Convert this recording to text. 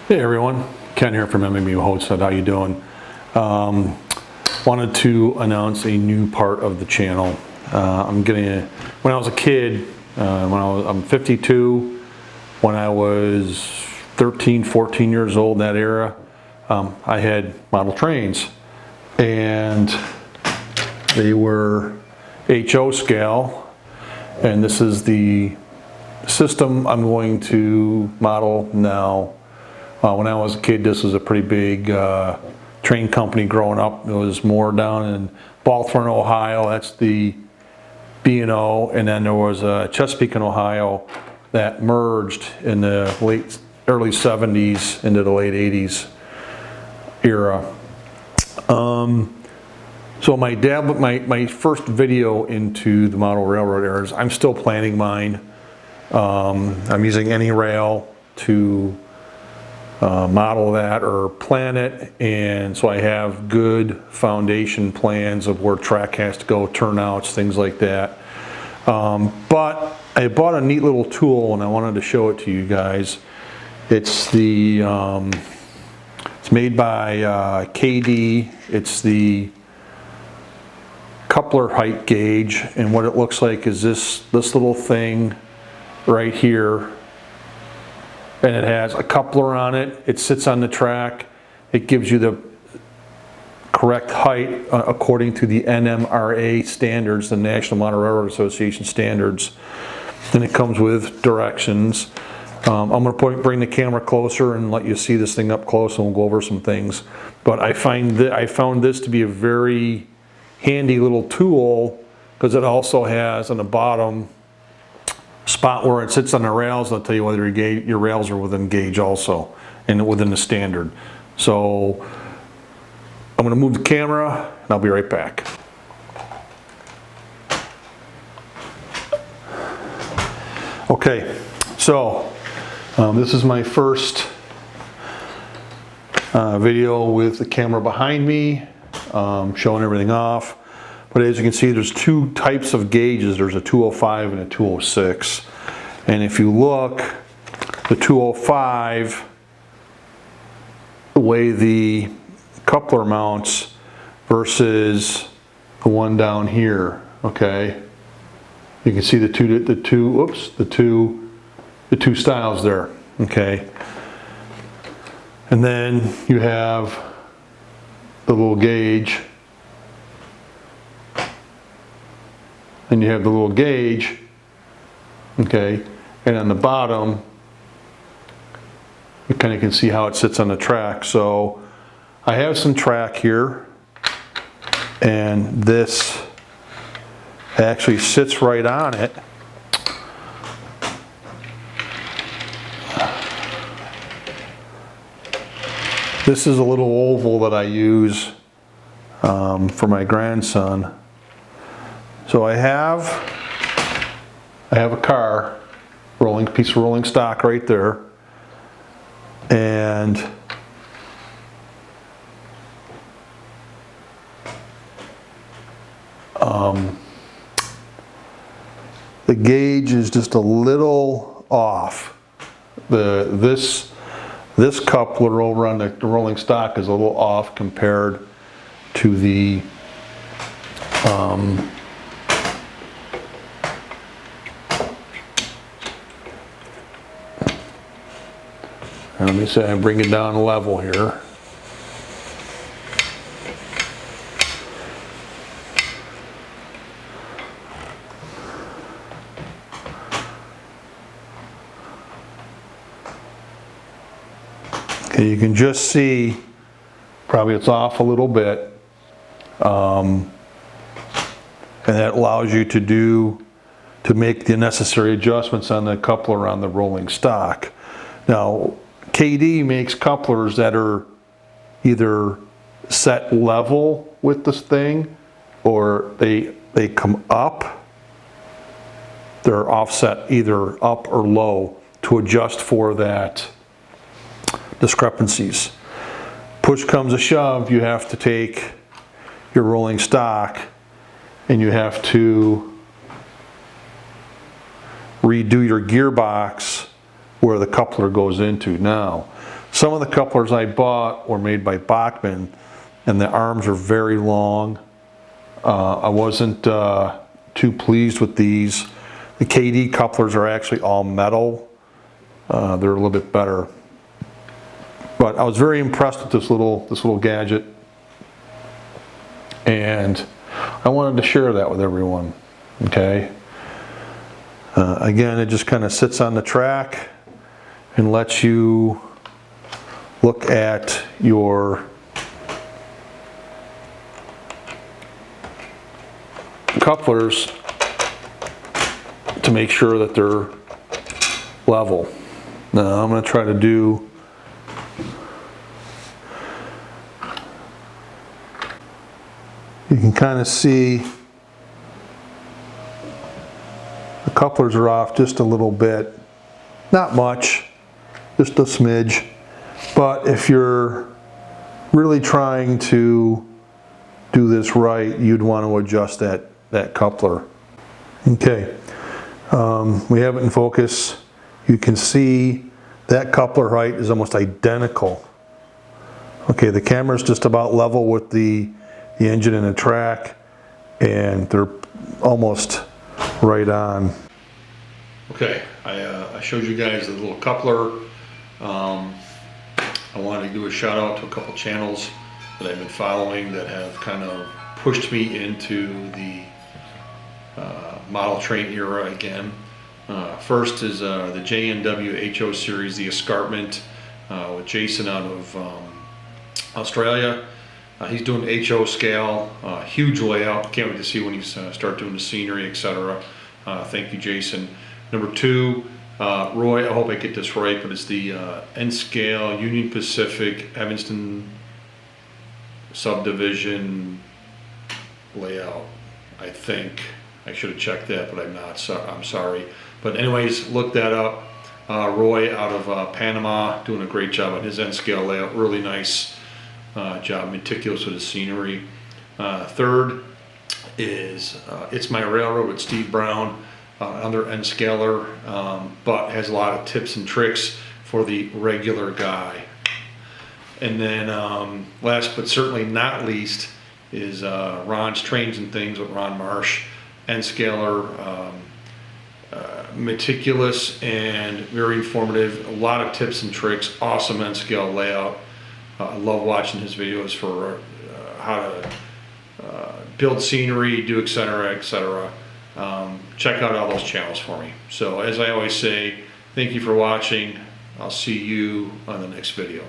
Hey everyone, Ken here from MMU Hotstud. How you doing? Wanted to announce a new part of the channel. When I was a kid, I'm 52. When I was 13, 14 years old, that era, I had model trains, and they were HO scale, and this is the system I'm going to model now. When I was a kid, this was a pretty big train company growing up. It was more down in Baltimore, Ohio. That's the B&O, and then there was Chesapeake in Ohio that merged in the early 70s into the late 80s era. So my first video into the model railroad eras, I'm still planning mine. I'm using any rail to model that or plan it, and so I have good foundation plans of where track has to go, turnouts, things like that. But I bought a neat little tool and I wanted to show it to you guys. It's the it's made by KD. It's the coupler height gauge, and what it looks like is this little thing right here. And it has a coupler on it. It sits on the track. It gives you the correct height according to the NMRA standards, the National Model Railroad Association standards. Then it comes with directions. I'm going to bring the camera closer and let you see this thing up close, and we'll go over some things. But I found this to be a very handy little tool, because it also has on the bottom spot where it sits on the rails. I'll tell you whether your rails are within gauge also, and within the standard. So I'm going to move the camera and I'll be right back. Okay, so this is my first video with the camera behind me, showing everything off. But as you can see, there's two types of gauges. There's a 205 and a 206. And if you look, the 205, the way the coupler mounts versus the one down here, okay? You can see the two styles there, okay? And then you have the little gauge. And you have the little gauge, okay, and on the bottom, you kind of can see how it sits on the track. So I have some track here, and this actually sits right on it. This is a little oval that I use for my grandson. So I have a car, piece of rolling stock right there, and the gauge is just a little off. This coupler over on the rolling stock is a little off compared to the let me say I bring it down level here. Okay, you can just see probably it's off a little bit, and that allows you to make the necessary adjustments on the coupler on the rolling stock. Now, KD makes couplers that are either set level with this thing, or they come up. They're offset either up or low to adjust for that discrepancies. Push comes to shove, you have to take your rolling stock and you have to redo your gearbox where the coupler goes into now. Some of the couplers I bought were made by Bachmann, and the arms are very long. I wasn't too pleased with these. The KD couplers are actually all metal. They're a little bit better. But I was very impressed with this little gadget, and I wanted to share that with everyone. Okay. Again, it just kind of sits on the track and lets you look at your couplers to make sure that they're level. Now I'm going to try to do you can kind of see the couplers are off just a little bit, not much, just a smidge. But if you're really trying to do this right, you'd want to adjust that coupler. Okay, we have it in focus. You can see that coupler height is almost identical. Okay, the camera's just about level with the engine and the track, and they're almost right on. Okay, I showed you guys the little coupler. I wanted to do a shout out to a couple channels that I've been following that have kind of pushed me into the model train era again. First is the JNW HO series, the Escarpment, with Jason out of Australia. He's doing HO scale, huge layout. Can't wait to see when he's start doing the scenery, etc. Thank you, Jason. Number two, Roy, I hope I get this right, but it's the N scale Union Pacific Evanston subdivision layout. I think I should have checked that, but I'm not. So I'm sorry. But anyways, look that up. Roy out of Panama doing a great job on his N scale layout. Really nice job, meticulous with the scenery. Third is It's My Railroad with Steve Brown. Another N scaler, but has a lot of tips and tricks for the regular guy. And then last but certainly not least is Ron's Trains and Things with Ron Marsh. N scaler, meticulous and very informative. A lot of tips and tricks. Awesome N scale layout. I love watching his videos for how to build scenery, do etc. etc. Check out all those channels for me. So as I always say, thank you for watching. I'll see you on the next video.